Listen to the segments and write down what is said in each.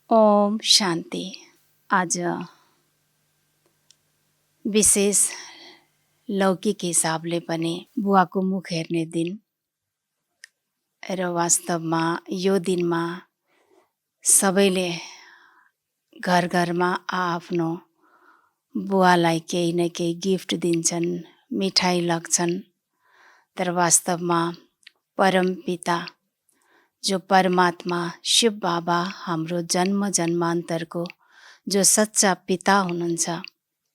ओम शान्ति। आज विशेष लौकिक हिसाबले पनि बुवाको मुख हेर्ने दिन र वास्तवमा यो दिनमा सबैले घर घरमा आफ्नो बुवालाई केही न केही गिफ्ट दिन्छन्, मिठाई लग्छन्। तर वास्तवमा परमपिता जो परमात्मा शिव बाबा हाम्रो जन्म जन्मान्तरको जो सच्चा पिता हुनुहुन्छ,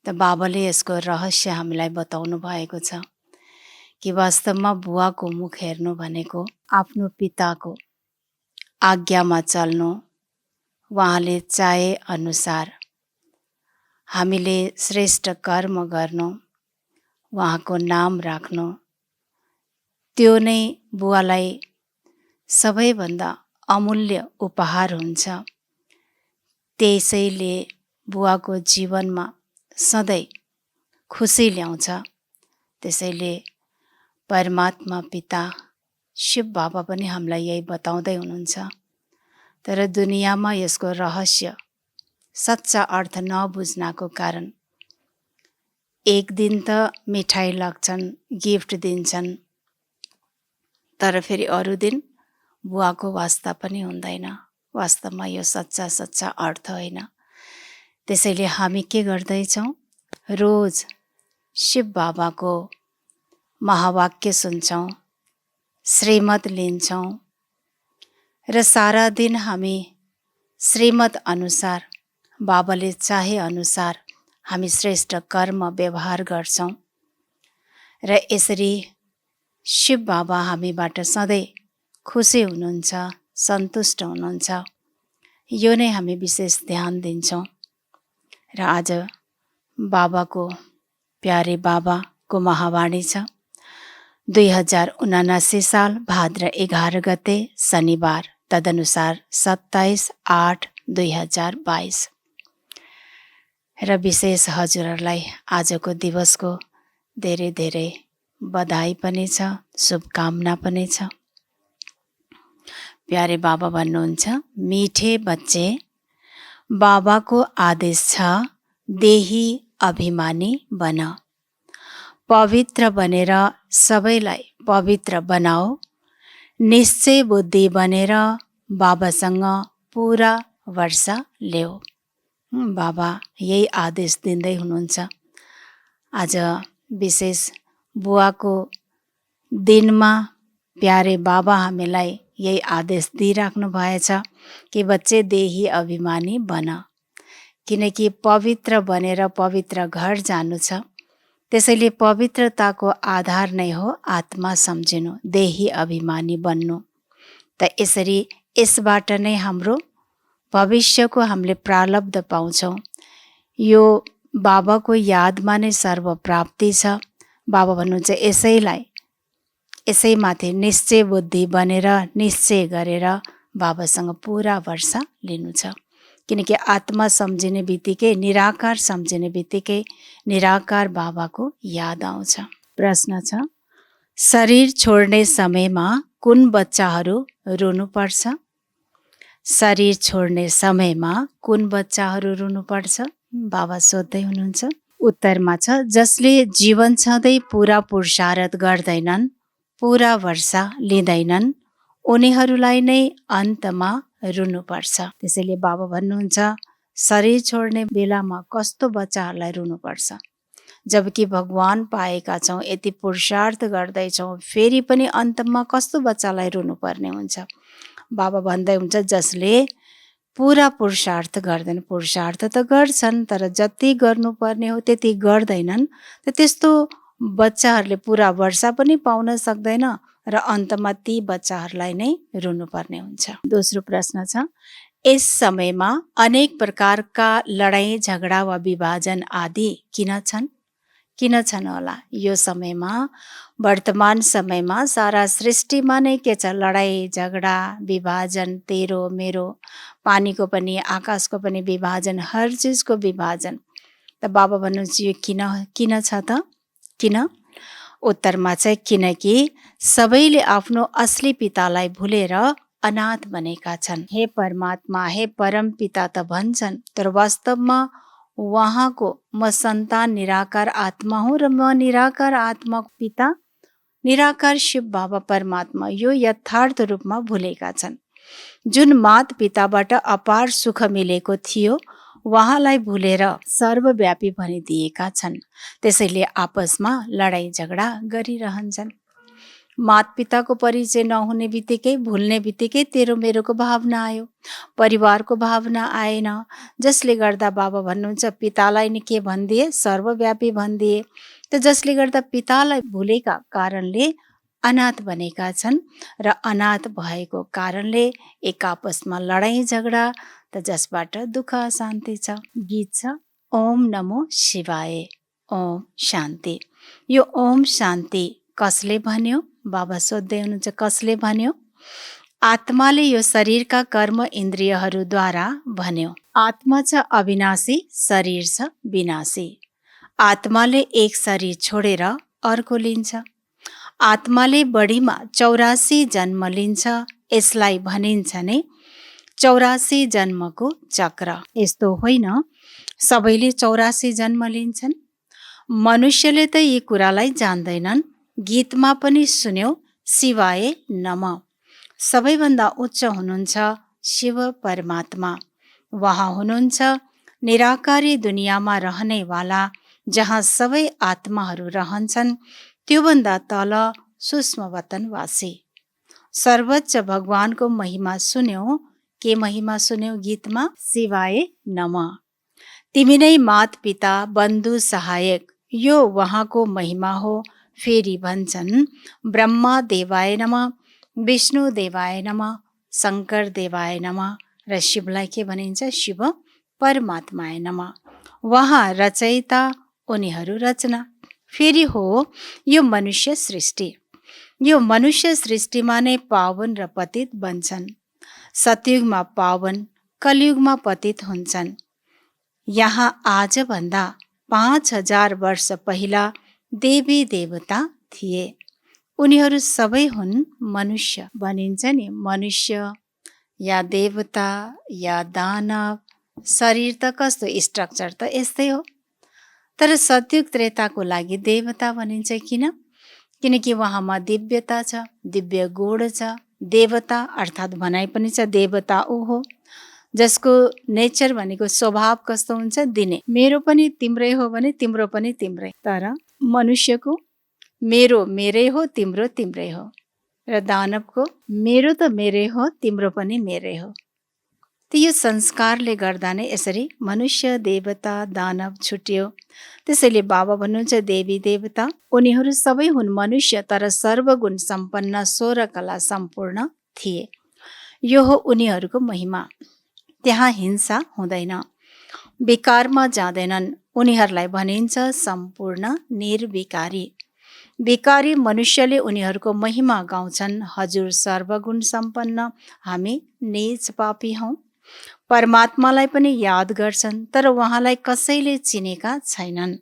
त बाबाले यसको रहस्य हामीलाई बताउनु भएको छ कि वास्तवमा बुवाको मुख हेर्नु भनेको आफ्नो पिताको आज्ञामा चल्नु, उहाँले चाहे अनुसार हामीले श्रेष्ठ कर्म गर्नु, उहाँको नाम राख्नु, त्यो नै बुवालाई सबैभन्दा अमूल्य उपहार हुन्छ। त्यसैले बुवाको जीवनमा सधैँ खुसी ल्याउँछ। त्यसैले परमात्मा पिता शिव बाबा पनि हामीलाई यही बताउँदै हुनुहुन्छ। तर दुनियाँमा यसको रहस्य सच्चा अर्थ नबुझ्नको कारण एक दिन त मिठाई लग्छन्, गिफ्ट दिन्छन्, तर फेरि अरू दिन बुवाको वास्ता पनि हुँदैन। वास्तवमा यो सच्चा अर्थ होइन। त्यसैले हामी के गर्दैछौँ? रोज शिव बाबाको महावाक्य सुन्छौँ, श्रीमत लिन्छौँ र सारा दिन हामी श्रीमत अनुसार बाबाले चाहे अनुसार हामी श्रेष्ठ कर्म व्यवहार गर्छौँ र यसरी शिव बाबा हामीबाट सधैँ खुसी हुनुहुन्छ, सन्तुष्ट हुनुहुन्छ। यो नै हामी विशेष ध्यान दिन्छौँ। र आज बाबाको प्यारे बाबाको महावाणी छ। 2079 साल भाद्र 11 गते शनिबार, तदनुसार 27/8/2022। र विशेष हजुरहरूलाई आजको दिवसको धेरै धेरै बधाई पनि छ, शुभकामना पनि छ। प्यारे बाबा भन्नुहुन्छ, मीठे बच्चे, बाबाको आदेश छ देही अभिमानी बन, पवित्र बनेर सबैलाई पवित्र बनाओ, निश्चय बुद्धि बनेर बाबासँग पुरा वर्षा ल्याऊ। बाबा यही आदेश दिँदै हुनुहुन्छ। आज विशेष बुवाको दिनमा प्यारे बाबा हामीलाई यही आदेश दिइराख्नु भएछ कि बच्चे देही अभिमानी बन, किनकि पवित्र बनेर पवित्र घर जानु छ। त्यसैले पवित्रताको आधार नै हो आत्मा सम्झिनु, देही अभिमानी बन्नु। त यसरी यसबाट नै हाम्रो भविष्यको हामीले प्रारब्ध पाउँछौँ। यो बाबाको यादमा नै सर्वप्राप्ति छ। बाबा भन्नुहुन्छ यसैमाथि निश्चय बुद्धि बनेर निश्चय गरेर बाबासँग पुरा वर्षा लिनु छ। किनकि आत्मा सम्झिने बित्तिकै, निराकार सम्झिने बित्तिकै निराकार बाबाको याद आउँछ। प्रश्न छ, शरीर छोड्ने समयमा कुन बच्चाहरू रुनुपर्छ? शरीर छोड्ने समयमा कुन बच्चाहरू रुनुपर्छ? बाबा सोध्दै हुनुहुन्छ। उत्तरमा छ, जसले जीवन छँदै पुरा पुरुषार्थ गर्दैनन्, पुरा वर्षा लिँदैनन्, उनीहरूलाई नै अन्तमा रुनुपर्छ। त्यसैले बाबा भन्नुहुन्छ, शरीर छोड्ने बेलामा कस्तो बच्चाहरूलाई रुनुपर्छ? जबकि भगवान पाएका छौँ, यति पुरुषार्थ गर्दैछौँ, फेरि पनि अन्तमा कस्तो बच्चालाई रुनुपर्ने हुन्छ? बाबा भन्दै हुन्छ, जसले पुरा पुरुषार्थ गर्दैन। पुरुषार्थ त गर्छन्, तर जति गर्नुपर्ने हो त्यति गर्दैनन्। त त्यस्तो बच्चाहरूले पुरा वर्षा पनि पाउन सक्दैन र अन्तमा ती बच्चाहरूलाई नै रुनुपर्ने हुन्छ। दोस्रो प्रश्न छ, यस समयमा अनेक प्रकारका लडाईँ झगडा वा विभाजन आदि किन छन्? किन छन् होला? यो समयमा, वर्तमान समयमा सारा सृष्टिमा नै के छ? लडाईँ झगडा विभाजन, तेरो मेरो, पानीको पनि आकाशको पनि विभाजन, हर चिजको विभाजन। त बाबा भन्नुहुन्छ यो किन छ त? किन? उत्तरमा चाहिँ किनकि सबैले आफ्नो असली पितालाई भुलेर अनाथ बनेका छन्। हे परमात्मा, हे परम पिता त भन्छन्, तर वास्तवमा उहाँको म सन्तान निराकार आत्मा हुँ र म निराकार आत्माको पिता निराकार शिव बाबा परमात्मा यो यथार्थ रूपमा भुलेका छन्। जुन मात पिताबाट अपार सुख मिलेको थियो उहाँलाई भुलेर सर्वव्यापी भनिदिएका छन्। त्यसैले आपसमा लडाई झगडा गरिरहन्छन्। मात पिताको परिचय नहुने बित्तिकै, भुल्ने बित्तिकै तेरो मेरोको भावना आयो, परिवारको भावना आएन। जसले गर्दा बाबा भन्नुहुन्छ पितालाई नि के भनिदिए, सर्वव्यापी भनिदिए। त जसले गर्दा पितालाई भुलेका कारणले अनाथ बनेका छन् र अनाथ भएको कारणले एक आपसमा लडाई झगडा, त जसबाट दुःख शान्ति छ। गीत छ ओम नमो शिवाय, ओम शान्ति। यो ओम शान्ति कसले भन्यो? बाबा सोध्दै हुनुहुन्छ कसले भन्यो? आत्माले यो शरीरका कर्म इन्द्रियहरूद्वारा भन्यो। आत्मा छ अविनाशी, शरीर छ विनाशी। आत्माले एक शरीर छोडेर अर्को लिन्छ। आत्माले बढीमा 84 जन्म लिन्छ। यसलाई भनिन्छ नै 84 जन्मको चक्र। यस्तो होइन सबैले 84 जन्म लिन्छन्। मनुष्यले त यी कुरालाई जान्दैनन्। गीतमा पनि सुन्यौ शिवाय नम। सबैभन्दा उच्च हुनुहुन्छ शिव परमात्मा। उहाँ हुनुहुन्छ निराकारी दुनियाँमा रहनेवाला, जहाँ सबै आत्माहरू रहन्छन्। त्योभन्दा तल सूक्ष्म वतनवासी सर्वोच्च भगवानको महिमा सुन्यौ। के महिमा सुन्यौ गीतमा? शिवाय नम। तिमी नै मात पिता बन्धु सहायक, यो उहाँको महिमा हो। फेरि भन्छन् ब्रह्मा देवाय नम, विष्णु देवाय नम, शङ्कर देवाय नम र शिवलाई के भनिन्छ? शिव परमात्माय नम। उहाँ रचयिता, उनीहरू रचना। फेरि हो यो मनुष्य सृष्टि। यो मनुष्य सृष्टिमा नै पावन र पतित बन्छन्। सतयुगमा पावन, कलियुगमा पतित हुन्छन्। यहाँ आजभन्दा 5000 वर्ष पहिला देवी देवता थिए। उनीहरू सबै हुन् मनुष्य। भनिन्छ नि मनुष्य या देवता या दानव। शरीर त कस्तो, स्ट्रक्चर त यस्तै हो। तर सतयुग त्रेताको लागि देवता भनिन्छ। किनकि उहाँमा दिव्यता छ, दिव्य गुण छ। देवता अर्थात् भनाइ पनि छ देवता ऊ हो जसको नेचर भनेको स्वभाव कस्तो हुन्छ? दिने। मेरो पनि तिम्रै हो भने तिम्रो पनि तिम्रै। तर मनुष्यको मेरो मेरै हो, तिम्रो तिम्रै हो। र दानवको मेरो त मेरै हो, तिम्रो पनि मेरै हो। त यो संस्कारले गर्दा नै यसरी मनुष्य देवता दानव छुट्यो। त्यसैले बाबा भन्नुहुन्छ देवी देवता उनीहरू सबै हुन् मनुष्य, तर सर्वगुण सम्पन्न 16 कला सम्पूर्ण थिए। यो हो उनीहरूको महिमा। त्यहाँ हिंसा हुँदैन, विकारमा जाँदैनन्। उनीहरूलाई भनिन्छ सम्पूर्ण निर्विकारी। विकारी मनुष्यले उनीहरूको महिमा गाउँछन्। हजुर सर्वगुण सम्पन्न, हामी नीच पापी हौँ। परमात्मालाई पनि याद गर्छन्, तर उहाँलाई कसैले चिनेका छैनन्।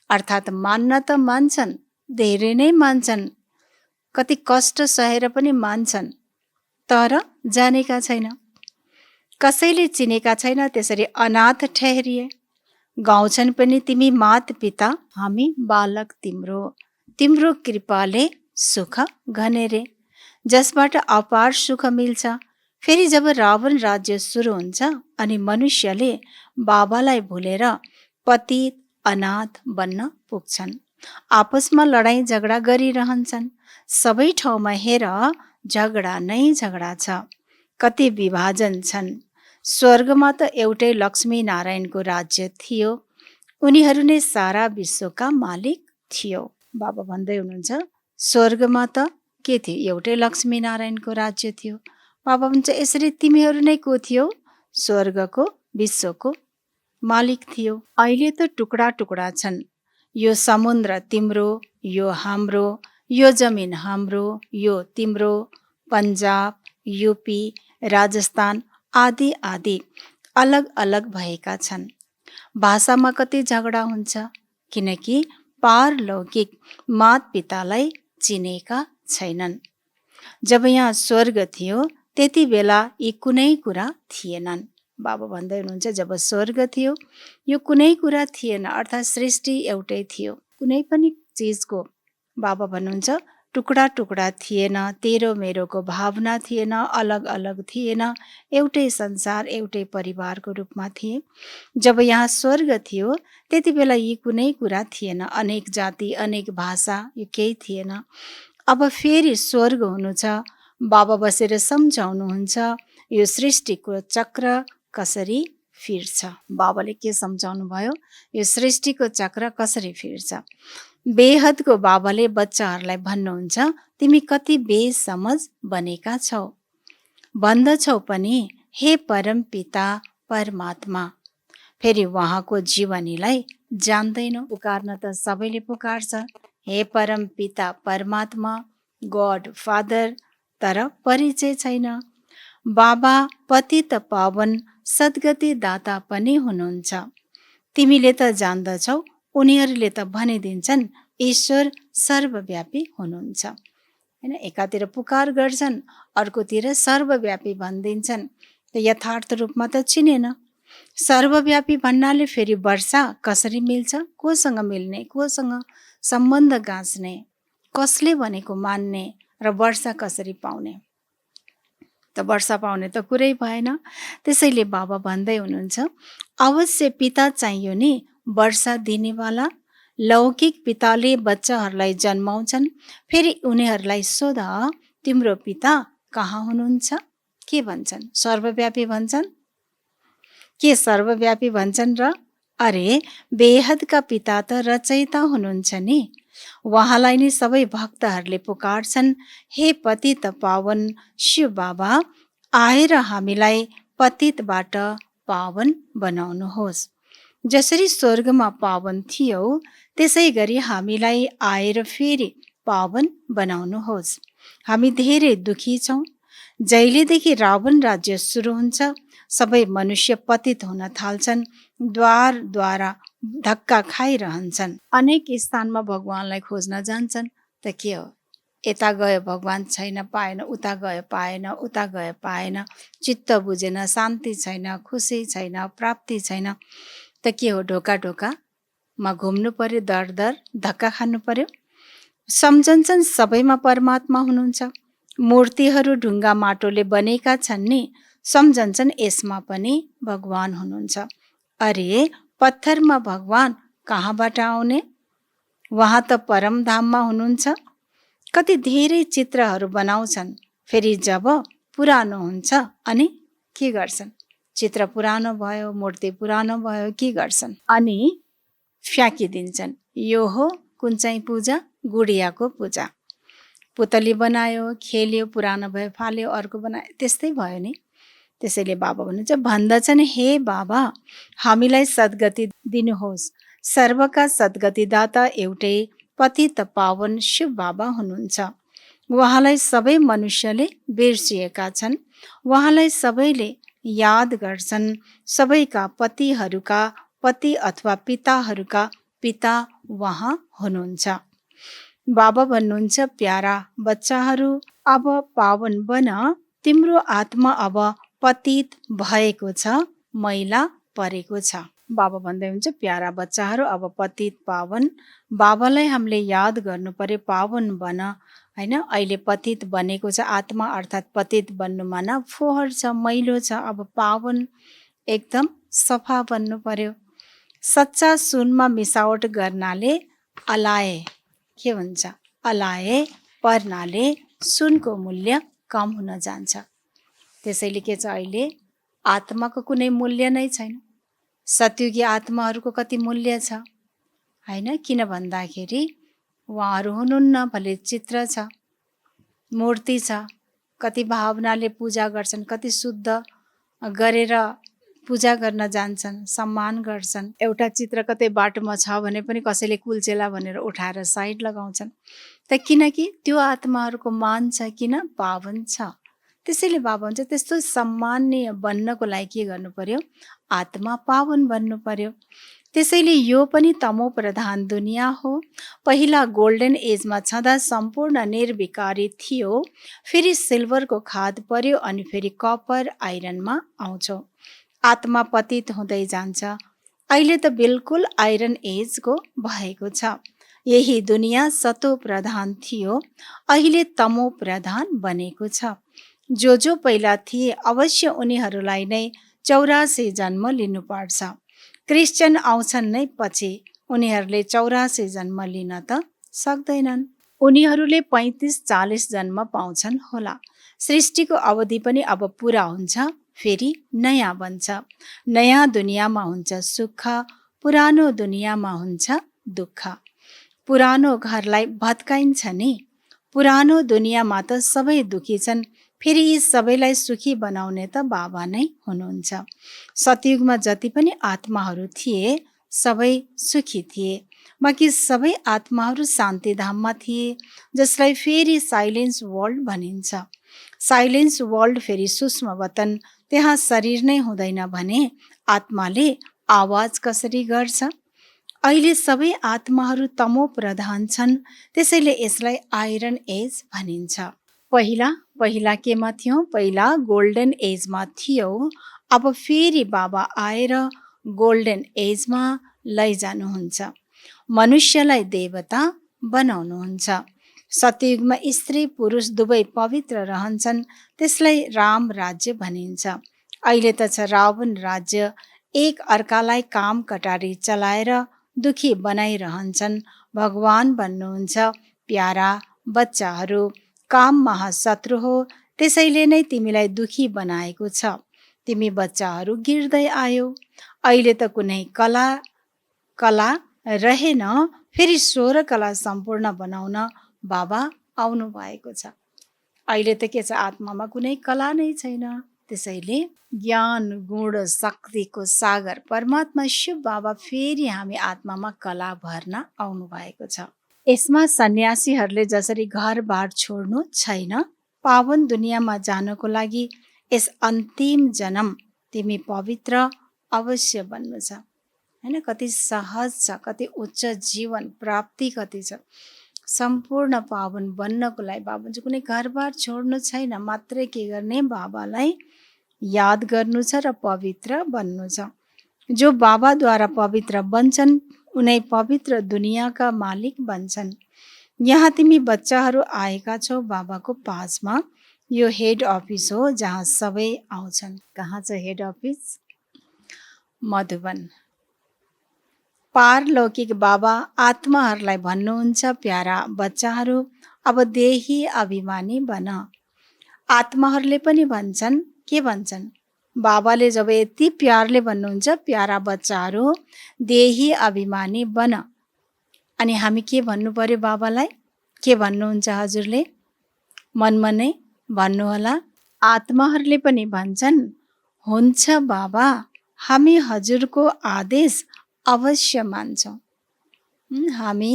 अर्थात् मान्न त मान्छन्, धेरै नै मान्छन्, कति कष्ट सहेर पनि मान्छन्, तर जानेका छैन, कसैले चिनेका छैन। त्यसरी अनाथ ठहरिए। गाउँछन् पनि तिमी मात पिता, हामी बालक तिम्रो। तिम्रो कृपाले सुख घनेरे, जसबाट अपार सुख मिल्छ। फेरि जब रावण राज्य सुरु हुन्छ अनि मनुष्यले बाबालाई भुलेर पतित अनाथ बन्न पुग्छन्। आपसमा लडाई झगडा गरिरहन्छन्। सबै ठाउँमा हेर झगडा नै झगडा छ। कति विभाजन छन्। स्वर्गमा त एउटै लक्ष्मी नारायणको राज्य थियो। उनीहरू नै सारा विश्वका मालिक थियो। बाबा भन्दै हुनुहुन्छ स्वर्गमा त के थियो? एउटै लक्ष्मी नारायणको राज्य थियो। बाबा भन्छ यसरी तिमीहरू नै को थियो? स्वर्गको विश्वको मालिक थियो। अहिले त टुक्रा टुक्रा छन्। यो समुद्र तिम्रो, यो हाम्रो, यो जमिन हाम्रो, यो तिम्रो। पन्जाब, यूपी, राजस्थान आदि आदि अलग अलग भएका छन्। भाषामा कति झगडा हुन्छ, किनकि पारलौकिक मात पितालाई चिनेका छैनन्। जब यहाँ स्वर्ग थियो त्यति बेला यी कुनै कुरा थिएनन्। बाबा भन्दै हुनुहुन्छ जब स्वर्ग थियो यो कुनै कुरा थिएन, अर्थात् सृष्टि एउटै थियो। कुनै पनि चिजको बाबा भन्नुहुन्छ टुक्रा टुक्रा थिएन, तेरो मेरोको भावना थिएन, अलग अलग थिएन, एउटै संसार एउटै परिवारको रूपमा थिए। जब यहाँ स्वर्ग थियो त्यति बेला यी कुनै कुरा थिएन, अनेक जाति अनेक भाषा यो केही थिएन। अब फेरि स्वर्ग हुनु छ, बाबा बसेर सम्झाउनुहुन्छ यो सृष्टिको चक्र कसरी फिर्छ। बाबाले के सम्झाउनु भयो, यो सृष्टिको चक्र कसरी फिर्छ। बेहदको बाबाले बच्चाहरूलाई भन्नुहुन्छ तिमी कति बेसमझ बनेका छौ, भन्दछौ पनि हे परम पिता परमात्मा। फेरि उहाँको जीवनीलाई जान्दैनौ। पुकार्न त सबैले पुकार्छ, हे परम पिता परमात्मा, गॉड फादर, तर परिचय छैन। बाबा पतित पावन सद्गति दाता पनि हुनुहुन्छ। तिमीले त जान्दछौ, उनीहरूले त भनिदिन्छन् ईश्वर सर्वव्यापी हुनुहुन्छ। हैन, एकातिर पुकार गर्छन्, अर्कोतिर सर्वव्यापी भनिदिन्छन्। त यथार्थ रूपमा त चिनेन। सर्वव्यापी भन्नाले फेरि वर्षा कसरी मिल्छ, कोसँग मिल्ने, कोसँग सम्बन्ध गाँच्ने, कसले भनेको मान्ने र वर्षा कसरी पाउने। त वर्षा पाउने त कुरै भएन। त्यसैले बाबा भन्दै हुनुहुन्छ अवश्य पिता चाहियो नि वर्षा दिनेवाला। लौकिक पिताले बच्चाहरूलाई जन्माउँछन्, फेरि उनीहरूलाई सोध तिम्रो पिता कहाँ हुनुहुन्छ, के भन्छन्, सर्वव्यापी भन्छन्। के सर्वव्यापी भन्छन् र? अरे बेहदका पिता त रचयिता हुनुहुन्छ नि। उहाँलाई नि सबै भक्तहरूले पुकार्छन्, हे पतित पावन शिव बाबा, आएर हामीलाई पतितबाट पावन बनाउनुहोस्। जसरी स्वर्गमा पावन थियौ त्यसै गरी हामीलाई आएर फेरि पावन बनाउनुहोस्। हामी धेरै दुखी छौँ। जहिलेदेखि रावण राज्य सुरु हुन्छ सबै मनुष्य पतित हुन थाल्छन्, द्वारद्वारा धक्का खाइरहन्छन्। अनेक स्थानमा भगवानलाई खोज्न जान्छन्, त के हो, यता गयो भगवान छैन, पाएन, उता गयो पाएन, उता गयो पाएन, चित्त बुझेन, शान्ति छैन, खुसी छैन, प्राप्ति छैन। त के हो, ढोका ढोकामा घुम्नु पर्यो, दर दर धक्का खानु पर्यो। सम्झन्छन् सबैमा परमात्मा हुनुहुन्छ। मूर्तिहरू ढुङ्गा माटोले बनेका छन् नि, सम्झन्छन् यसमा पनि भगवान हुनुहुन्छ। अरे पत्थरमा भगवान कहाँबाट आउने, उहाँ त परमधाममा हुनुहुन्छ। कति धेरै चित्रहरू बनाउँछन्, फेरि जब पुरानो हुन्छ अनि के गर्छन्, चित्र पुरानो भयो, मूर्ति पुरानो भयो, के गर्छन् अनि फ्याँकिदिन्छन्। यो हो कुन चाहिँ पूजा, गुडियाको पूजा। पुतली बनायो, खेल्यो, पुरानो भयो फाल्यो, अर्को बनायो, त्यस्तै भयो नि। त्यसैले बाबा भन्नुहुन्छ भन्दछन् हे बाबा हामीलाई सद्गति दिनुहोस्। सर्वका सद्गतिदाता एउटै पतित पावन शिव बाबा हुनुहुन्छ। उहाँलाई सबै मनुष्यले बिर्सिएका छन्, उहाँलाई सबैले याद गर्छन्। सबैका पतिहरूका पति अथवा पिताहरूका पिता उहाँ हुनुहुन्छ। बाबा भन्नुहुन्छ प्यारा बच्चाहरू अब पावन बन, तिम्रो आत्मा अब पतित भएको छ, मैला परेको छ। बाबा भन्दै हुन्छ प्यारा बच्चाहरू अब पतित पावन, बाबालाई हामीले याद गर्नु पर्यो, पावन बन। हैन, अहिले पतित बनेको छ, आत्मा अर्थात् पतित बन्नुमा न फोहोर छ, मैलो छ, अब पावन एकदम सफा बन्नु पर्यो। सच्चा सुनमा मिसावट गर्नाले अलाए के हुन्छ, अलाए पर्नाले सुनको मूल्य कम हुन जान्छ। त्यसैले के छ, अहिले आत्माको कुनै मूल्य नै छैन। सतयुगी आत्माहरूको कति मूल्य छ हैन, किन भन्दाखेरि उहाँहरू हुनुहुन्न, भले चित्र छ, मूर्ति छ, कति भावनाले पूजा गर्छन्, कति शुद्ध गरेर पूजा गर्न जान्छन्, सम्मान गर्छन्। एउटा चित्र कतै बाटोमा छ भने पनि कसैले कुल्चेला भनेर उठाएर साइड लगाउँछन्। त किनकि त्यो आत्माहरूको मान छ, किन पावन छ। त्यसैले बाबा हुन्छ त्यस्तो सम्माननीय बन्नको लागि के गर्नु पर्यो, आत्मा पावन बन्नु पर्यो। त्यसैले यो पनि तमो प्रधान दुनियाँ हो। पहिला गोल्डन एजमा छँदा सम्पूर्ण निर्विकारी थियो, फेरि सिल्भरको खाद पर्यो अनि फेरि कपर आइरनमा आउँछ। आत्मा पतित हुँदै जान्छ। अहिले त बिल्कुल आइरन एजको भएको छ। यही दुनियाँ सतो प्रधान थियो, अहिले तमो प्रधान बनेको छ। जो पहिला थिए अवश्य उनीहरूलाई नै 84 जन्म लिनुपर्छ। क्रिस्चियन आउँछन् नै पछि, उनीहरूले 84 जन्म लिन त सक्दैनन्। उनीहरूले 35-40 जन्म पाउँछन् होला। सृष्टिको अवधि पनि अब पुरा हुन्छ, फेरि नयाँ बन्छ। नयाँ दुनियाँमा हुन्छ सुख, पुरानो दुनियाँमा हुन्छ दुःख। पुरानो घरलाई भत्काइन्छ नि। पुरानो दुनियाँमा त सबै दुखी छन्, फेरि यी सबैलाई सुखी बनाउने त बाबा नै हुनुहुन्छ। सतयुगमा जति पनि आत्माहरू थिए सबै सुखी थिए, बाँकी सबै आत्माहरू शान्तिधाममा थिए, जसलाई फेरि साइलेन्स वर्ल्ड भनिन्छ। साइलेन्स वर्ल्ड फेरि सूक्ष्म वतन, त्यहाँ शरीर नै हुँदैन भने आत्माले आवाज कसरी गर्छ? अहिले सबै आत्माहरू तमो प्रधान छन्, त्यसैले यसलाई आइरन एज भनिन्छ। पहिला केमा थियौँ? पहिला गोल्डन एजमा थियौ। अब फेरि बाबा आएर गोल्डन एजमा लैजानुहुन्छ। मनुष्यलाई देवता बनाउनुहुन्छ। सतयुगमा स्त्री पुरुष दुवै पवित्र रहन्छन्, त्यसलाई राम राज्य भनिन्छ। अहिले त छ रावण राज्य, एक अर्कालाई काम कटारी चलाएर दुखी बनाइरहन्छन्। भगवान भन्नुहुन्छ प्यारा बच्चाहरू, काम महाशत्रु हो, त्यसैले नै तिमीलाई दुखी बनाएको छ। तिमी बच्चाहरू गिर्दै आयो। अहिले त कुनै कला रहेन, फेरि 16 कला सम्पूर्ण बनाउन बाबा आउनु भएको छ। अहिले त के छ, आत्मामा कुनै कला नै छैन। त्यसैले ज्ञान गुण शक्तिको सागर परमात्मा शिव बाबा फेरि हामी आत्मामा कला भर्न आउनु भएको छ। यसमा सन्यासीहरूले जसरी घरबार छोड्नु छैन, पावन दुनियाँमा जानको लागि यस अन्तिम जन्म तिमी पवित्र अवश्य बन्नु छ। हैन, कति सहज छ, कति उच्च जीवन प्राप्ति कति छ। सम्पूर्ण पावन बन्नको लागि बाबा चाहिँ कुनै घरबार छोड्नु छैन, मात्रै के गर्ने, बाबालाई याद गर्नु छ र पवित्र बन्नु छ। जो बाबाद्वारा पवित्र बन्छन् उनै पवित्र दुनियाँका मालिक बन्छन्। यहाँ तिमी बच्चाहरू आएका छौ बाबाको पासमा। यो हेड अफिस हो जहाँ सबै आउँछन्। कहाँ छ हेड अफिस? मधुबन। पारलौकिक बाबा आत्माहरूलाई भन्नुहुन्छ प्यारा बच्चाहरू, अब देही अभिमानी बन। आत्माहरूले पनि भन्छन्, के भन्छन्? बाबाले जब यति प्यारले भन्नुहुन्छ प्यारा बच्चाहरू देही अभिमानी बन, अनि हामी के भन्नु पर्यो बाबालाई? के भन्नुहुन्छ हजुरले? मनमा नै भन्नुहोला। आत्माहरूले पनि भन्छन्, हुन्छ बाबा, हामी हजुरको आदेश अवश्य मान्छौँ। हामी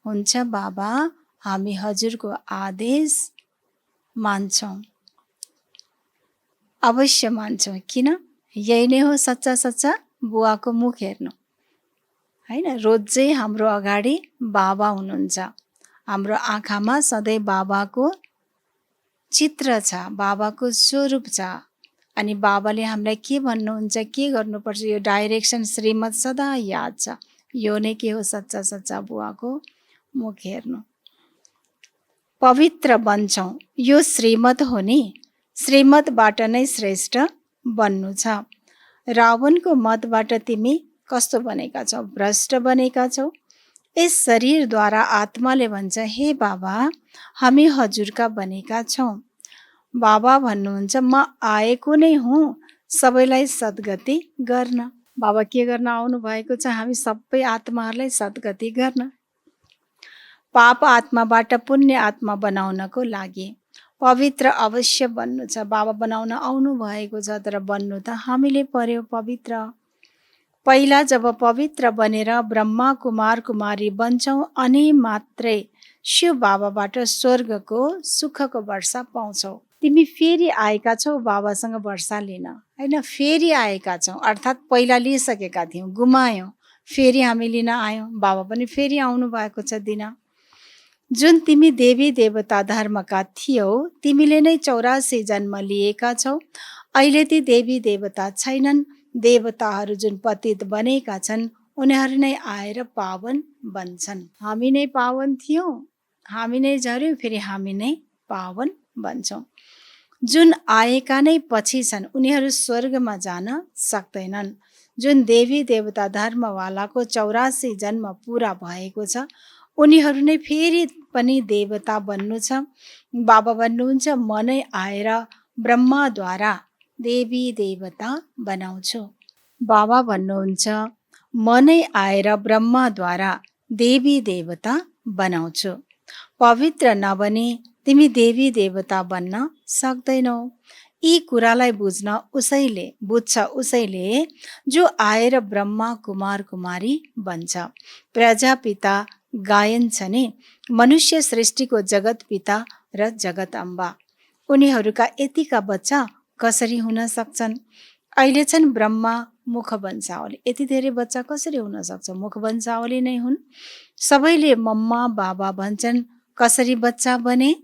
हुन्छ बाबा, हामी हजुरको आदेश मान्छौँ, अवश्य मान्छौँ। किन? यही नै हो सच्चा बुवाको मुख हेर्नु हैन। रोजै हाम्रो अगाडि बाबा हुनुहुन्छ, हाम्रो आँखामा सधैँ बाबाको चित्र छ, बाबाको स्वरूप छ। अनि बाबाले हामीलाई के भन्नुहुन्छ, के गर्नुपर्छ, यो डाइरेक्सन श्रीमत सदा याद छ। यो नै के हो सच्चा बुवाको मुख हेर्नु। पवित्र बन्छौँ, यो श्रीमत हो नि। श्रीमतबाट नै श्रेष्ठ बन्नु छ। रावणको मतबाट तिमी कस्तो बनेका छौ? भ्रष्ट बनेका छौ। यस शरीरद्वारा आत्माले भन्छ, हे बाबा, हामी हजुरका बनेका छौँ। बाबा भन्नुहुन्छ, म आएको नै हुँ सबैलाई सद्गति गर्न। बाबा के गर्न आउनु भएको छ? हामी सबै आत्माहरूलाई सद्गति गर्न, पाप आत्माबाट पुण्य आत्मा बनाउनको लागि। पवित्र अवश्य बन्नु छ। बाबा बनाउन आउनु भएको छ, तर बन्नु त हामीले पर्यो पवित्र। पहिला जब पवित्र बनेर ब्रह्मा कुमार कुमारी बन्छौँ अनि मात्रै शिव बाबाबाट स्वर्गको सुखको वर्षा पाउँछौ। तिमी फेरि आएका छौ बाबासँग वर्षा लिन, हैन? फेरि आएका छौ, अर्थात् पहिला लिइसकेका थियौ, गुमायौँ, फेरि हामी लिन आयौँ। बाबा पनि फेरि आउनु भएको छ दिन। जुन तिमी देवी देवता धर्मका थियौ, तिमीले नै 84 जन्म लिएका छौ। अहिले ती देवी देवता छैनन्। देवताहरू जुन पतित बनेका छन्, उनीहरू नै आएर पावन बन्छन्। हामी नै पावन थियौँ, हामी नै झर्यौँ, फेरि हामी नै पावन बन्छौँ। जुन आएका नै पछि छन्, उनीहरू स्वर्गमा जान सक्दैनन्। जुन देवी देवता धर्मवालाको 84 जन्म पुरा भएको छ, उनीहरू नै फेरि पनि देवता बन्नु छ। बाबा भन्नुहुन्छ, म नै आएर ब्रह्माद्वारा देवी देवता बनाउँछु। बाबा भन्नुहुन्छ, म नै आएर ब्रह्माद्वारा देवी देवता बनाउँछु। पवित्र नबनी तिमी देवी देवता बन्न सक्दैनौ। यी कुरालाई बुझ्छ उसैले जो आएर ब्रह्मा कुमार कुमारी बन्छ। प्रजापिता गायन छ नि, मनुष्य सृष्टिको जगत पिता र जगत अम्बा। उनीहरूका यतिका बच्चा कसरी हुन सक्छन्? अहिले छन् ब्रह्मा मुख वंशावली। यति धेरै बच्चा कसरी हुन सक्छ? मुख वंशावली नै हुन्। सबैले मम्मा बाबा भन्छन्। कसरी बच्चा बने?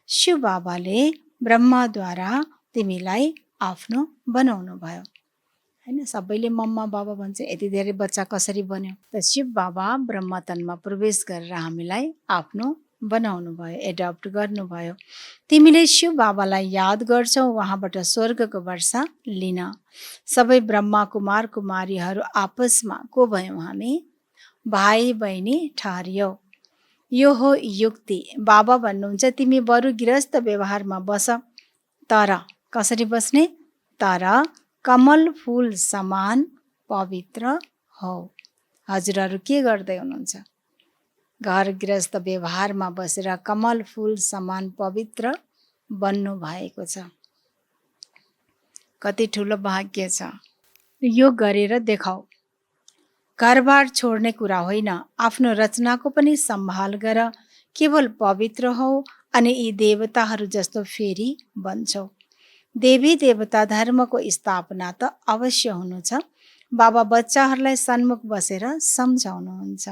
शिव बाबाले ब्रह्माद्वारा तिमीलाई आफ्नो बनाउनु भयो हैन। सबैले मम्मा बाबा भन्छ, यति धेरै बच्चा कसरी बन्यो? त शिव बाबा ब्रह्मतनमा प्रवेश गरेर हामीलाई आफ्नो बनाउनु भयो, एडप्ट गर्नुभयो। तिमीले शिव बाबालाई याद गर्छौ, उहाँबाट स्वर्गको वर्षा लिन। सबै ब्रह्मा कुमार कुमारीहरू आपसमा को भयौँ हामी? भाइ बहिनी ठहरियौ। यो हो युक्ति। बाबा भन्नुहुन्छ, तिमी बरु गृहस्थ व्यवहारमा बस। तर कसरी बस्ने? तर कमल फूल समान पवित्र हौ। हजुरहरू के गर्दै हुनुहुन्छ? घर गृहस्थ व्यवहारमा बसेर कमल फूल समान पवित्र बन्नु भएको छ। कति ठुलो भाग्य छ। यो गरेर देखाऊ। घरबार छोड्ने कुरा होइन, आफ्नो रचनाको पनि सम्हाल गर। केवल पवित्र हौ अनि यी देवताहरू जस्तो फेरि बन्छौ। देवी देवता धर्मको स्थापना त अवश्य हुनु छ। बाबा बच्चाहरूलाई सन्मुख बसेर सम्झाउनुहुन्छ।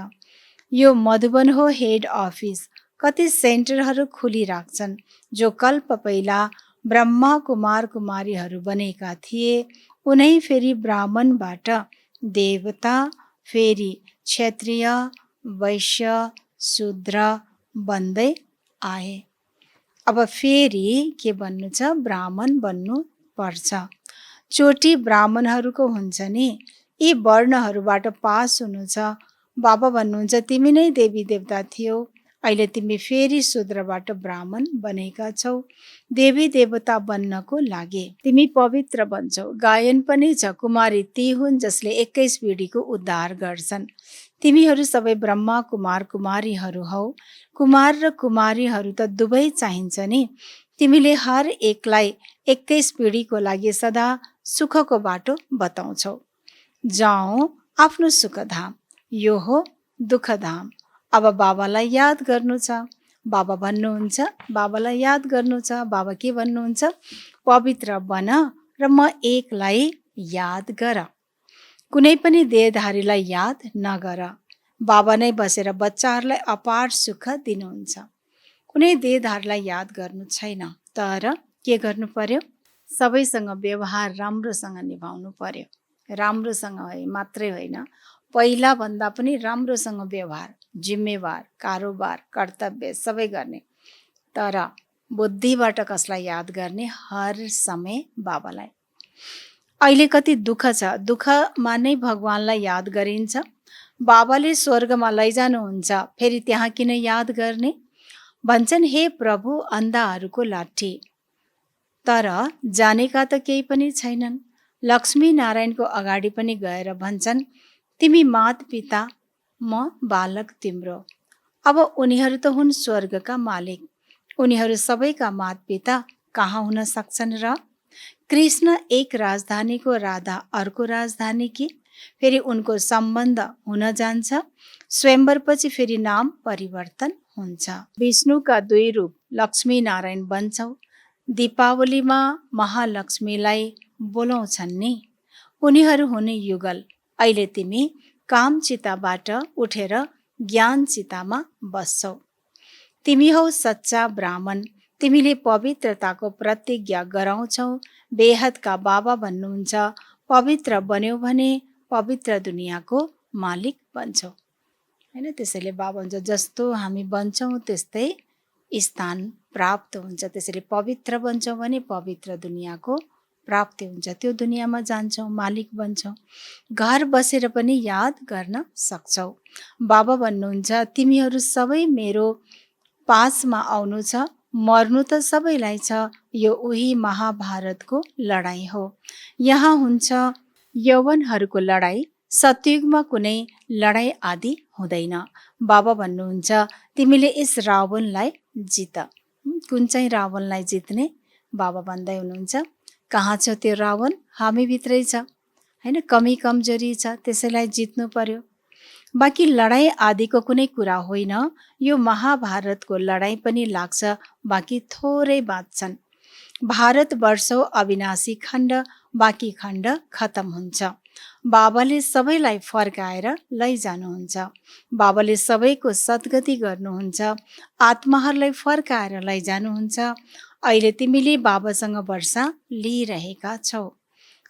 यो मधुबन हो हेड अफिस। कति सेन्टरहरू खुलिराख्छन्। जो कल्प पहिला ब्रह्मा कुमार कुमारीहरू बनेका थिए, उनै फेरि ब्राह्मणबाट देवता, फेरि क्षत्रिय, वैश्य, शूद्र बन्दै आए। अब फेरि के बन्नु छ? ब्राह्मण बन्नु पर्छ। चोटी ब्राह्मणहरूको हुन्छ नि, यी वर्णहरूबाट पास हुनु छ। बाबा भन्नुहुन्छ, तिमी नै देवी देवता थियौ, अहिले तिमी फेरि शूद्रबाट ब्राह्मण बनेका छौ देवी देवता बन्नको लागि। तिमी पवित्र बन्छौ। गायन पनि छ, कुमारी ती हुन् जसले 21 पिढीको उद्धार गर्छन्। तिमीहरू सबै ब्रह्मा कुमार कुमारीहरू हौ। कुमार र कुमारीहरू त दुवै चाहिन्छ नि। तिमीले हर एकलाई 21 पिढीको लागि सदा सुखको बाटो बताउँछौ। जाउँ आफ्नो सुखधाम, यो हो दुःखधाम। अब बाबालाई याद गर्नु छ। बाबा भन्नुहुन्छ, बाबालाई याद गर्नु छ। बाबा के भन्नुहुन्छ? पवित्र बन र म एकलाई याद गर। कुनै पनि देहधारीलाई याद नगर। बाबा नै बसेर बच्चाहरूलाई अपार सुख दिनुहुन्छ। कुनै देहधारीलाई याद गर्नु छैन। तर के गर्नु पर्यो? सबैसँग व्यवहार राम्रोसँग निभाउनु पर्यो। राम्रोसँग मात्रै होइन, पहिला भन्दा पनि राम्रोसँग व्यवहार, जिम्मेवार, कारोबार, कर्तव्य सबै गर्ने। तर बुद्धिबाट कसलाई याद गर्ने? हर समय बाबालाई। अहिले कति दुःख छ। दुःखमा नै भगवानलाई याद गरिन्छ। बाबाले स्वर्गमा लैजानुहुन्छ, फेरि त्यहाँ किन याद गर्ने? भन्छन्, हे प्रभु अन्धाहरूको लाठी। तर जानेका त केही पनि छैनन्। लक्ष्मी नारायणको अगाडि पनि गएर भन्छन्, तिमी मात पिता, म बालक तिम्रो। अब उनीहरू त हुन् स्वर्गका मालिक। उनीहरू सबैका मात पिता कहाँ हुन सक्छन् र? कृष्ण एक राजधानीको, राधा अर्को राजधानी कि? फेरि उनको सम्बन्ध हुन जान्छ। स्वयंवरपछि फेरि नाम परिवर्तन हुन्छ। विष्णुका 2 रूप लक्ष्मी नारायण बन्छौ। दीपावलीमा महालक्ष्मीलाई बोलाउँछन् नि, उनीहरू हुने युगल। अहिले तिमी काम चिताबाट उठेर ज्ञान चितामा बस्छौ। तिमी हौ सच्चा ब्राह्मण, तिमीले पवित्रताको प्रतिज्ञा गराउँछौ। बेहदका बाबा भन्नुहुन्छ, पवित्र बन्यौ भने पवित्र दुनियाँको मालिक बन्छौ। हैन, त्यसैले बाबा हुन्छ जस्तो हामी बन्छौँ त्यस्तै स्थान प्राप्त हुन्छ। त्यसरी पवित्र बन्छौँ भने पवित्र दुनियाँको प्राप्ति हुन्छ, त्यो दुनियाँमा जान्छौँ, मालिक बन्छौँ। घर बसेर पनि याद गर्न सक्छौ। बाबा भन्नुहुन्छ, तिमीहरू सबै मेरो पासमा आउनु छ, मर्नु त सबैलाई छ। यो उही महाभारतको लडाईँ हो। यहाँ हुन्छ यौवनहरूको लडाईँ, सतयुगमा कुनै लडाईँ आदि हुँदैन। बाबा भन्नुहुन्छ, तिमीले यस रावणलाई जित। कुन चाहिँ रावणलाई जित्ने? बाबा भन्दै हुनुहुन्छ, कहाँ छ त्यो रावण? हामी भित्रै छ, हैन, कमी कमजोरी छ, त्यसैलाई जित्नु पर्यो। बाँकी लडाईँ आदिको कुनै कुरा होइन। यो महाभारतको लडाईँ पनि लाग्छ, बाँकी थोरै बाँच्छन्। भारतवर्ष अविनाशी खण्ड, बाँकी खण्ड खतम हुन्छ। बाबाले सबैलाई फर्काएर लैजानुहुन्छ। बाबाले सबैको सद्गति गर्नुहुन्छ, आत्माहरूलाई फर्काएर लैजानुहुन्छ। अहिले तिमीले बाबासँग वर्षा लिइरहेका छौ।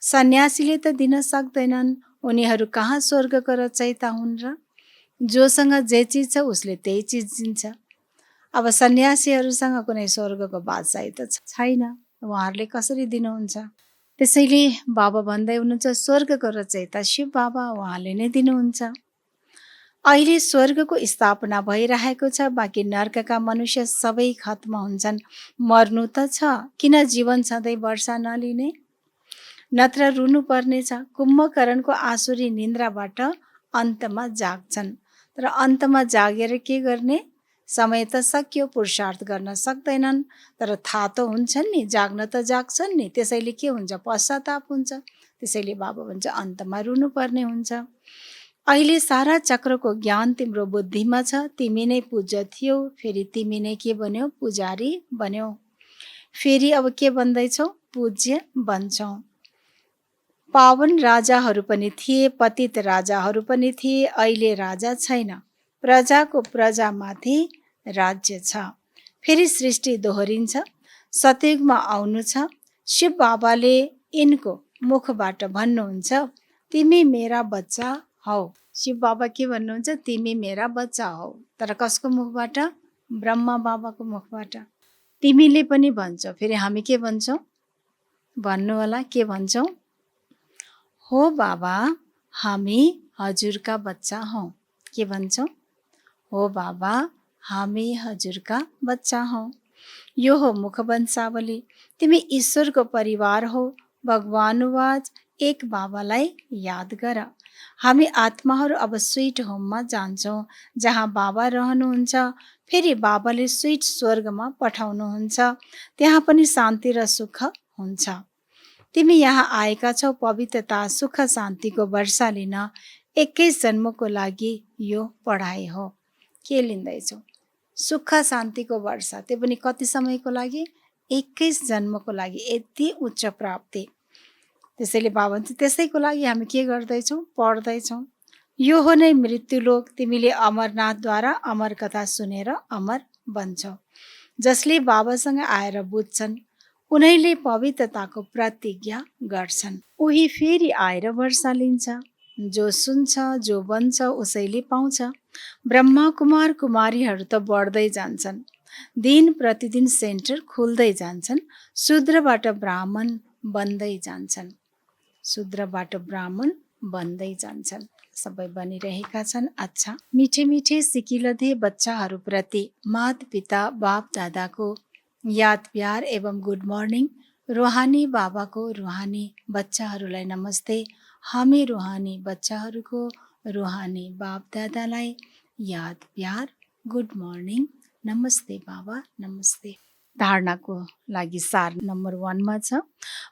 सन्यासीले त दिन सक्दैनन्, उनीहरू कहाँ स्वर्गको रचयिता हुन् र? जोसँग जे चिज छ उसले त्यही चिज दिन्छ। अब सन्यासीहरूसँग कुनै स्वर्गको बादशाही त छैन, उहाँहरूले कसरी दिनुहुन्छ? त्यसैले बाबा भन्दै हुनुहुन्छ, स्वर्गको रचयिता शिव बाबा, उहाँले नै दिनुहुन्छ। अहिले स्वर्गको स्थापना भइरहेको छ, बाँकी नर्कका मनुष्य सबै खत्म हुन्छन्। मर्नु त छ, किन जीवन सधैँ वर्षा नलिने? नत्र रुनु पर्नेछ। कुम्भकर्णको आसुरी निन्द्राबाट अन्तमा जाग्छन्, तर अन्तमा जागेर के गर्ने? समय त सकियो, पुरुषार्थ गर्न सक्दैनन्, तर थाहा त हुन्छन् नि, जाग्न त जाग्छन् नि, त्यसैले के हुन्छ? पश्चाताप हुन्छ। त्यसैले बाबा भन्छ, अन्तमा रुनु पर्ने हुन्छ। अहिले सारा चक्रको ज्ञान तिम्रो बुद्धिमा छ। तिमी नै पूज्य थियौ, फेरि तिमी नै के बन्यौ? पुजारी बन्यौ। फेरि अब के बन्दैछौ? पूज्य बन्छौ। पावन राजाहरू पनि थिए, पतित राजाहरू पनि थिए। अहिले राजा छैन, प्रजाको प्रजामाथि राज्य छ। फेरि सृष्टि दोहोरिन्छ, सतयुगमा आउनु छ। शिव बाबाले यिनको मुखबाट भन्नुहुन्छ, तिमी मेरा बच्चा हौ। शिव बाबा के भन्नुहुन्छ? तिमी मेरा बच्चा हौ। तर कसको मुखबाट? ब्रह्मा बाबाको मुखबाट। तिमीले पनि भन्छौ, फेरि हामी के भन्छौँ? भन्नु होला, के भन्छौँ? हो बाबा, हामी हजुरका बच्चा हौ। के भन्छौँ? हो बाबा, हामी हजुरका बच्चा हौ। यो हो मुखवंशावली। तिमी ईश्वरको परिवार हो। भगवानुवाच, एक बाबालाई याद गर। हामी आत्माहरू अब स्वीट होममा जान्छौँ, जहाँ बाबा रहनुहुन्छ। फेरि बाबाले स्वीट स्वर्गमा पठाउनुहुन्छ, त्यहाँ पनि शान्ति र सुख हुन्छ। तिमी यहाँ आएका छौ पवित्रता, सुख, शान्तिको वर्षा लिन। 21 जन्मको लागि यो पढाइ हो। के लिँदैछौ? सुख शान्तिको वर्षा, त्यो पनि कति समयको लागि? 21 जन्मको लागि, यति उच्च प्राप्ति। त्यसैले बाबा भन्छ, त्यसैको लागि हामी के गर्दैछौँ? पढ्दैछौँ। यो हो नै मृत्युलोक। तिमीले अमरनाथद्वारा अमर कथा सुनेर अमर बन्छौ। जसले बाबासँग आएर बुझ्छन्, उनीहरूले पवित्रताको प्रतिज्ञा गर्छन्। उही फेरि आएर वर्षा लिन्छ। जो सुन्छ, जो बन्छ, उसैले पाउँछ। ब्रह्मा कुमार कुमारीहरू त बढ्दै जान्छन्, दिन प्रतिदिन सेन्टर खुल्दै जान्छन्। शूद्रबाट ब्राह्मण बन्दै जान्छन्, शूद्रबाट ब्राह्मण बन्दै जान्छन्, सबै बनिरहेका छन्। अच्छा, मिठे मिठे सिकिलधे बच्चाहरूप्रति माता पिता बाप दादाको याद प्यार एवं गुड मर्निङ। रुहानी बाबाको रुहानी बच्चाहरूलाई नमस्ते। हामी रुहानी बच्चाहरूको रुहानी बाप दादालाई याद प्यार, गुड मर्निङ, नमस्ते बाबा, नमस्ते। धारणाको लागि सार नम्बर 1 मा छ,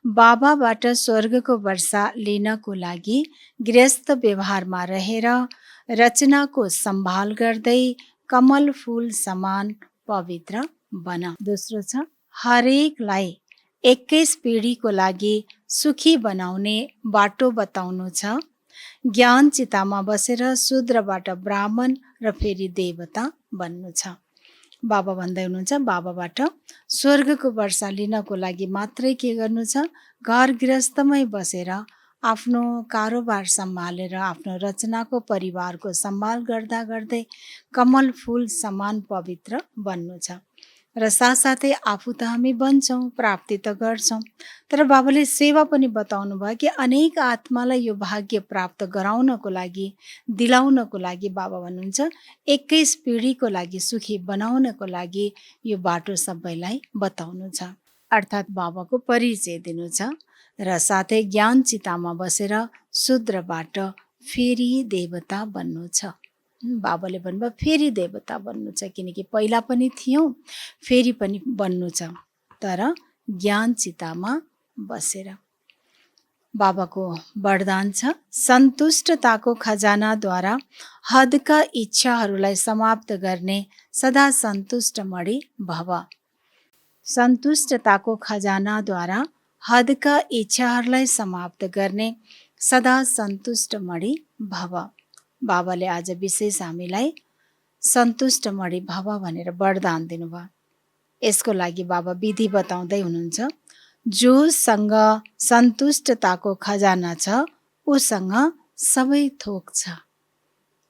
बाबाबाट स्वर्गको वर्षा लिनको लागि गृहस्थ व्यवहारमा रहेर रचनाको सम्भाल गर्दै कमल फूल समान पवित्र बन। दोस्रो छ, हरेकलाई 21 पिँढीको लागि सुखी बनाउने बाटो बताउनु छ। ज्ञान चितामा बसेर शूद्रबाट ब्राह्मण र फेरि देवता बन्नु छ। बाबा भन्दै हुनुहुन्छ बाबाबाट स्वर्गको वर्षा लिनको लागि मात्रै के गर्नु छ, घर गृहस्थमै बसेर आफ्नो कारोबार सम्हालेर आफ्नो रचनाको परिवारको सम्हाल गर्दा गर्दै कमल फुल समान पवित्र बन्नु छ। र साथसाथै आफू त हामी बन्छौँ, प्राप्ति त गर्छौँ, तर बाबाले सेवा पनि बताउनु भयो कि अनेक आत्मालाई यो भाग्य प्राप्त गराउनको लागि, दिलाउनको लागि बाबा भन्नुहुन्छ 21 पिँढीको लागि सुखी बनाउनको लागि यो बाटो सबैलाई बताउनु छ। अर्थात् बाबाको परिचय दिनु छ र साथै ज्ञान चितामा बसेर शूद्रबाट फेरि देवता बन्नु छ। बाबाले भन्नुभयो फेरि देवता बन्नु छ, किनकि पहिला पनि थियौँ, फेरि पनि बन्नु छ, तर ज्ञान चितामा बसेर। बाबाको वरदान छ सन्तुष्टताको खजानाद्वारा हदका इच्छाहरूलाई समाप्त गर्ने सदा सन्तुष्ट मणि भव। सन्तुष्टताको खजानाद्वारा हदका इच्छाहरूलाई समाप्त गर्ने सदा सन्तुष्ट मणि भव। बाबाले आज विशेष हामीलाई सन्तुष्ट मणि भव भनेर वरदान दिनुभयो। यसको लागि बाबा विधि बताउँदै हुनुहुन्छ, जोसँग सन्तुष्टताको खजाना छ उसँग सबै थोक छ।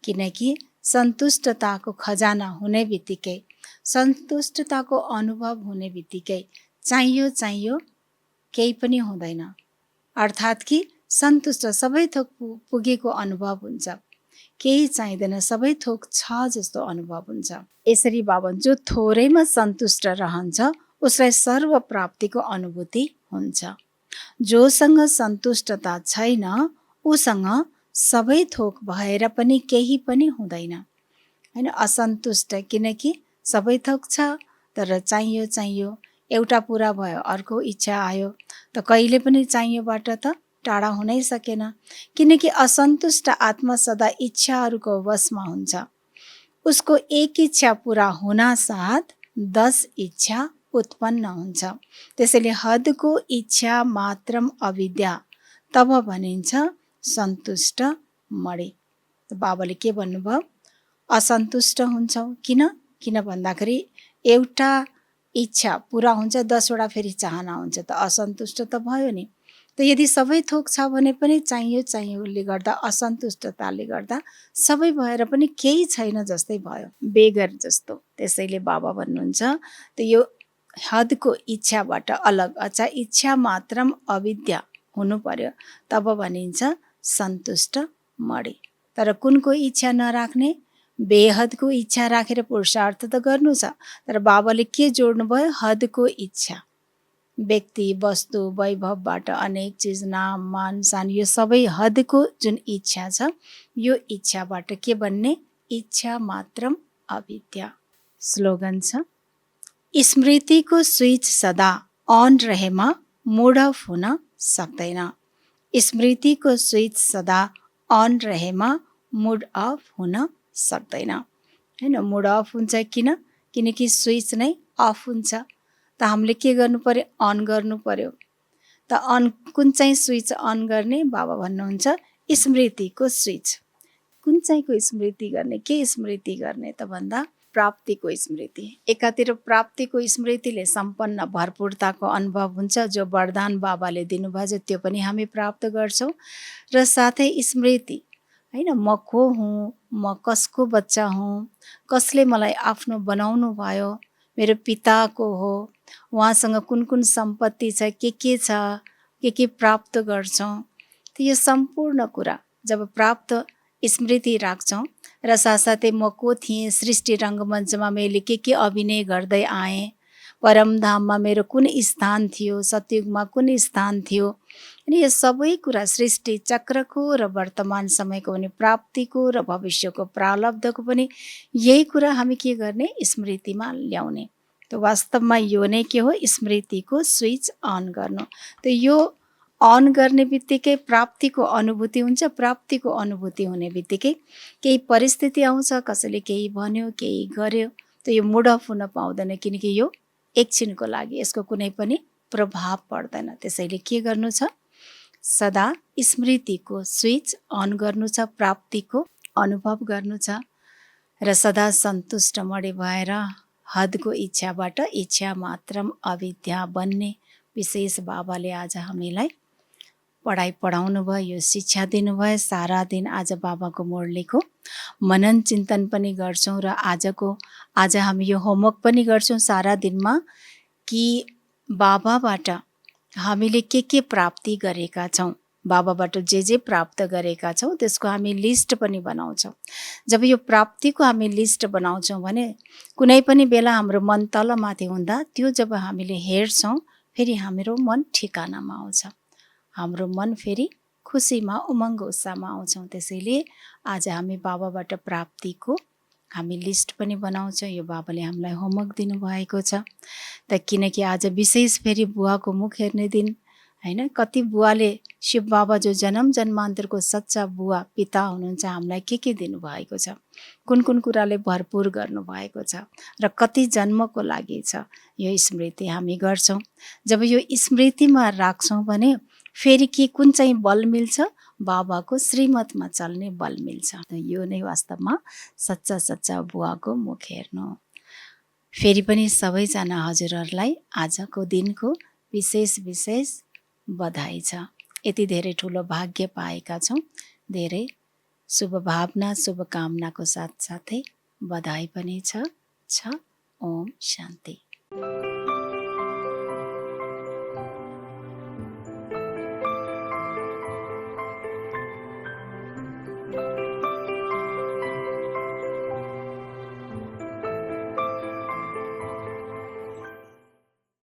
किनकि सन्तुष्टताको खजाना हुने बित्तिकै, सन्तुष्टताको अनुभव हुने बित्तिकै चाहियो केही पनि हुँदैन। अर्थात् कि सन्तुष्ट सबै थोक पुगेको अनुभव हुन्छ, केही चाहिँदैन, सबै थोक छ जस्तो अनुभव हुन्छ। यसरी बाबा जो थोरैमा सन्तुष्ट रहन्छ उसलाई सर्व प्राप्तिको अनुभूति हुन्छ। जोसँग सन्तुष्टता छैन उसँग सबै थोक भएर पनि केही पनि हुँदैन, हैन। असन्तुष्ट, किनकि सबै थोक छ तर चाहियो एउटा पुरा भयो अर्को इच्छा आयो, त कहिले पनि चाहियोबाट त टाढा हुनै सकेन, किनकि असन्तुष्ट आत्मा सदा इच्छाहरूको वशमा हुन्छ। उसको एक इच्छा पुरा हुनासाथ 10 इच्छा उत्पन्न हुन्छ। त्यसैले हदको इच्छा मात्रम अविद्या, तब भनिन्छ सन्तुष्ट मणि। बाबाले के भन्नुभयो, असन्तुष्ट हुन्छौ किन भन्दाखेरि एउटा इच्छा पुरा हुन्छ, 10 वटा फेरि चाहना हुन्छ, त असन्तुष्ट त भयो नि। त यदि सबै थोक छ भने पनि चाहियोले गर्दा, असन्तुष्टताले गर्दा सबै भएर पनि केही छैन जस्तै भयो, बेगर जस्तो। त्यसैले बाबा भन्नुहुन्छ त यो हदको इच्छाबाट अलग, अच्छा इच्छा मात्रम अविद्या हुनु पर्यो, तब भनिन्छ सन्तुष्ट मणि। तर कुनको इच्छा नराख्ने, बेहदको इच्छा राखेर पुरुषार्थ त गर्नु छ, तर बाबाले के जोड्नु भयो, हदको इच्छा। व्यक्ति, वस्तु, वैभवबाट अनेक चिज, नाम, मान, सान, यो सबै हदको जुन इच्छा छ, यो इच्छाबाट के बन्ने, इच्छा मात्रम अविद्या। स्लोगन छ, स्मृतिको स्विच सदा अन रहेमा मुड अफ हुन सक्दैन। स्मृतिको स्विच सदा अन रहेमा मुड अफ हुन सक्दैन, हैन। मुड अफ हुन्छ किनकि स्विच नै अफ हुन्छ, त हामीले के गर्नु पर्यो, अन गर्नु पर्यो। त अन कुन चाहिँ स्विच अन गर्ने, बाबा भन्नुहुन्छ स्मृतिको स्विच। कुन चाहिँको स्मृति गर्ने, के स्मृति गर्ने त भन्दा प्राप्तिको स्मृति। एकातिर प्राप्तिको स्मृतिले सम्पन्न भरपूरताको अनुभव हुन्छ, जो वरदान बाबाले दिनुभयो त्यो पनि हामी प्राप्त गर्छौँ। र साथै स्मृति, हैन, म को हुँ, म कसको बच्चा हुँ, कसले मलाई आफ्नो बनाउनु भयो, मेरो पिता को हो, उहाँसँग कुन कुन सम्पत्ति छ, के छ, के प्राप्त गर्छौँ, त यो सम्पूर्ण कुरा जब प्राप्त स्मृति राख्छौँ र साथसाथै म को थिएँ, सृष्टि रङ्गमञ्चमा मैले के अभिनय गर्दै आएँ, परमधाममा मेरो कुन स्थान थियो, सतयुगमा कुन स्थान थियो, अनि यो सबै कुरा सृष्टि चक्रको र वर्तमान समयको पनि, प्राप्तिको र भविष्यको प्रारब्धको पनि यही कुरा हामी के गर्ने, स्मृतिमा ल्याउने। त वास्तवमा यो नै के हो, स्मृतिको स्विच अन गर्नु। त यो अन गर्ने बित्तिकै प्राप्तिको अनुभूति हुन्छ। प्राप्तिको अनुभूति हुने बित्तिकै केही परिस्थिति आउँछ, कसैले केही भन्यो, केही गर्यो, त यो मुड अफ हुन पाउँदैन, किनकि यो एकछिनको लागि, यसको कुनै पनि प्रभाव पर्दैन। त्यसैले के गर्नु छ, सदा स्मृतिको स्विच अन गर्नु छ, प्राप्तिको अनुभव गर्नु छ र सदा सन्तुष्ट मणि भएर हदको इच्छाबाट इच्छा मात्रम अविद्या बन्ने विशेष बाबाले आज हामीलाई पढाइ पढाउनु भयो, यो शिक्षा दिनुभयो। सारा दिन आज बाबाको मुरलीको मनन चिन्तन पनि गर्छौँ र आज हामी यो होमवर्क पनि गर्छौँ सारा दिनमा कि बाबाबाट हामीले के प्राप्ति गरेका छौँ, बाबाबाट जे प्राप्त गरेका छौँ त्यसको हामी लिस्ट पनि बनाउँछौँ। जब यो प्राप्तिको हामी लिस्ट बनाउँछौँ भने कुनै पनि बेला हाम्रो मन तलमाथि हुँदा त्यो जब हामीले हेर्छौँ फेरि हाम्रो मन ठिकानामा आउँछ, हाम्रो मन फेरि खुसीमा उमङ्ग उत्साहमा आउँछौँ। त्यसैले आज हामी बाबाबाट प्राप्तिको हामी लिस्ट पनि बनाउँछौँ। यो बाबाले हामीलाई होमवर्क दिनुभएको छ त, किनकि आज विशेष फेरि बुवाको मुख हेर्ने दिन हैन। कति बुवाले शिव बाबा जो जन्म जन्मान्तरको सच्चा बुवा पिता हुनुहुन्छ हामीलाई के दिनुभएको छ, कुन कुराले भरपुर गर्नुभएको छ र कति जन्मको लागि छ, यो स्मृति हामी गर्छौँ। जब यो स्मृतिमा राख्छौँ भने फेरि कुन चाहिँ बल मिल्छ, बाबाको श्रीमतमा चल्ने बल मिल्छ। यो नै वास्तवमा सच्चा बुवाको मुख हेर्नु। फेरि पनि सबैजना हजुरहरूलाई आजको दिनको विशेष बधाई छ। यति धेरै ठुलो भाग्य पाएका छौँ। धेरै शुभ भावना शुभकामनाको साथै बधाई पनि छ। ओम शान्ति।